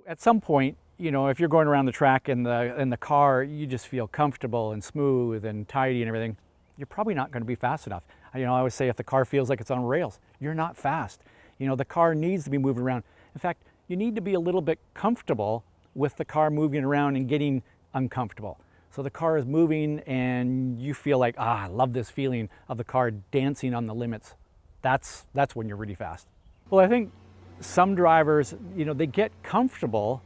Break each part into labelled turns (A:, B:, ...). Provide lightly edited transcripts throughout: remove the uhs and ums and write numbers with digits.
A: At some point, you know, if you're going around the track in the car, you just feel comfortable and smooth and tidy and everything, you're probably not going to be fast enough. You know, I always say if the car feels like it's on rails, you're not fast. You know, the car needs to be moving around. In fact, you need to be a little bit comfortable with the car moving around and getting uncomfortable. So the car is moving and you feel like, I love this feeling of the car dancing on the limits. That's when you're really fast. Well, I think some drivers, you know, they get comfortable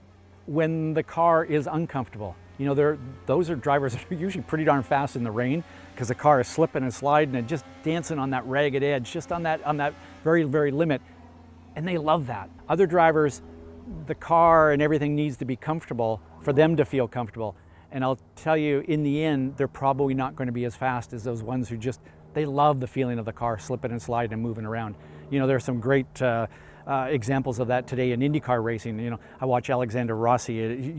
A: when the car is uncomfortable. You know, those are drivers that are usually pretty darn fast in the rain because the car is slipping and sliding and just dancing on that ragged edge, just on that very, very limit. And they love that. Other drivers, the car and everything needs to be comfortable for them to feel comfortable. And I'll tell you, in the end, they're probably not going to be as fast as those ones who just, they love the feeling of the car slipping and sliding and moving around. You know, there's some great examples of that today in IndyCar racing. You know, I watch Alexander Rossi.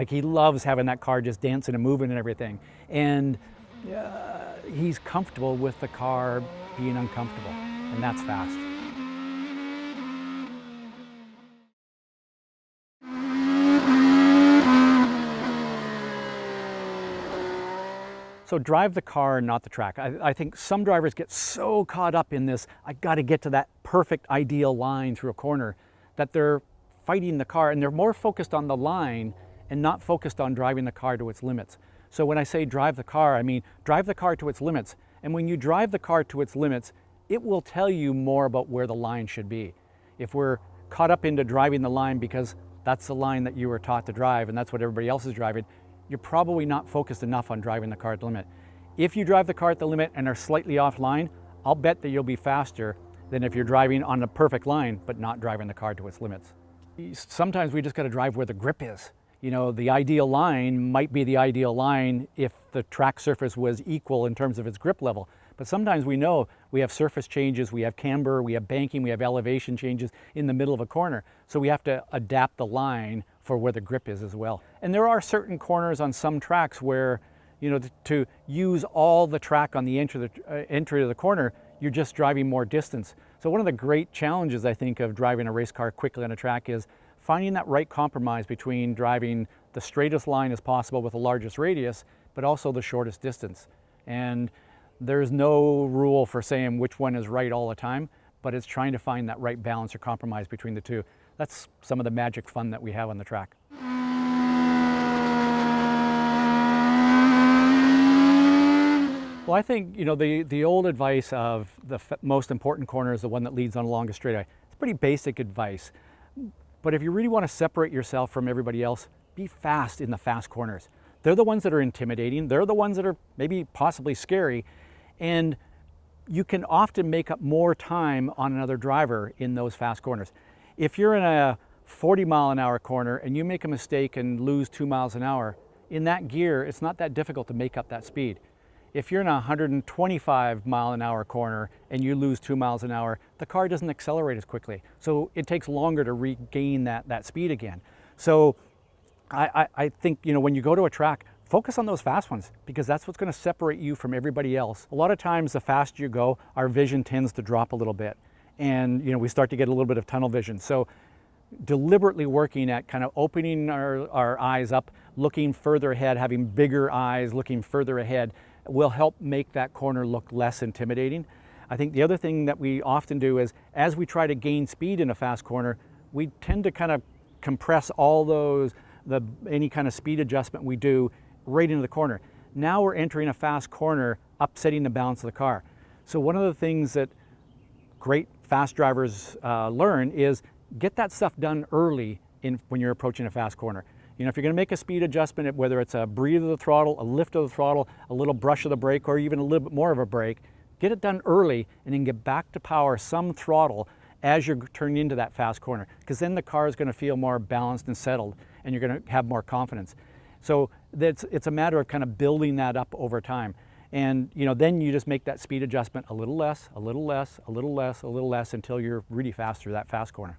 A: He loves having that car just dancing and moving and everything. And he's comfortable with the car being uncomfortable, and that's fast. So drive the car, not the track. I think some drivers get so caught up in this, I got to get to that perfect ideal line through a corner, that they're fighting the car and they're more focused on the line and not focused on driving the car to its limits. So when I say drive the car, I mean drive the car to its limits. And when you drive the car to its limits, it will tell you more about where the line should be. If we're caught up into driving the line because that's the line that you were taught to drive and that's what everybody else is driving, you're probably not focused enough on driving the car at the limit. If you drive the car at the limit and are slightly offline, I'll bet that you'll be faster than if you're driving on a perfect line but not driving the car to its limits. Sometimes we just got to drive where the grip is. You know, the ideal line might be the ideal line if the track surface was equal in terms of its grip level. But sometimes we know we have surface changes, we have camber, we have banking, we have elevation changes in the middle of a corner. So we have to adapt the line for where the grip is as well. And there are certain corners on some tracks where, you know, to use all the track on the entry of the corner, you're just driving more distance. So one of the great challenges, I think, of driving a race car quickly on a track is finding that right compromise between driving the straightest line as possible with the largest radius, but also the shortest distance. And there's no rule for saying which one is right all the time, but it's trying to find that right balance or compromise between the two. That's some of the magic fun that we have on the track. Well, I think, you know, the old advice of the most important corner is the one that leads on the longest straightaway. It's pretty basic advice. But if you really want to separate yourself from everybody else, be fast in the fast corners. They're the ones that are intimidating. They're the ones that are maybe possibly scary. And you can often make up more time on another driver in those fast corners. If you're in a 40-mile-an-hour corner and you make a mistake and lose 2 miles an hour, in that gear, it's not that difficult to make up that speed. If you're in a 125-mile-an-hour corner and you lose 2 miles an hour, the car doesn't accelerate as quickly. So it takes longer to regain that speed again. So I think, you know, when you go to a track, focus on those fast ones because that's what's going to separate you from everybody else. A lot of times, the faster you go, our vision tends to drop a little bit. And, you know, we start to get a little bit of tunnel vision. So deliberately working at kind of opening our eyes up, looking further ahead, having bigger eyes, looking further ahead will help make that corner look less intimidating. I think the other thing that we often do is as we try to gain speed in a fast corner, we tend to kind of compress all those, any kind of speed adjustment we do right into the corner. Now we're entering a fast corner, upsetting the balance of the car. So one of the things that great fast drivers learn is get that stuff done early when you're approaching a fast corner. You know, if you're going to make a speed adjustment, whether it's a breathe of the throttle, a lift of the throttle, a little brush of the brake, or even a little bit more of a brake, get it done early and then get back to power some throttle as you're turning into that fast corner, because then the car is going to feel more balanced and settled and you're going to have more confidence. So it's a matter of kind of building that up over time. And, you know, then you just make that speed adjustment a little less, a little less, a little less, a little less until you're really fast through that fast corner.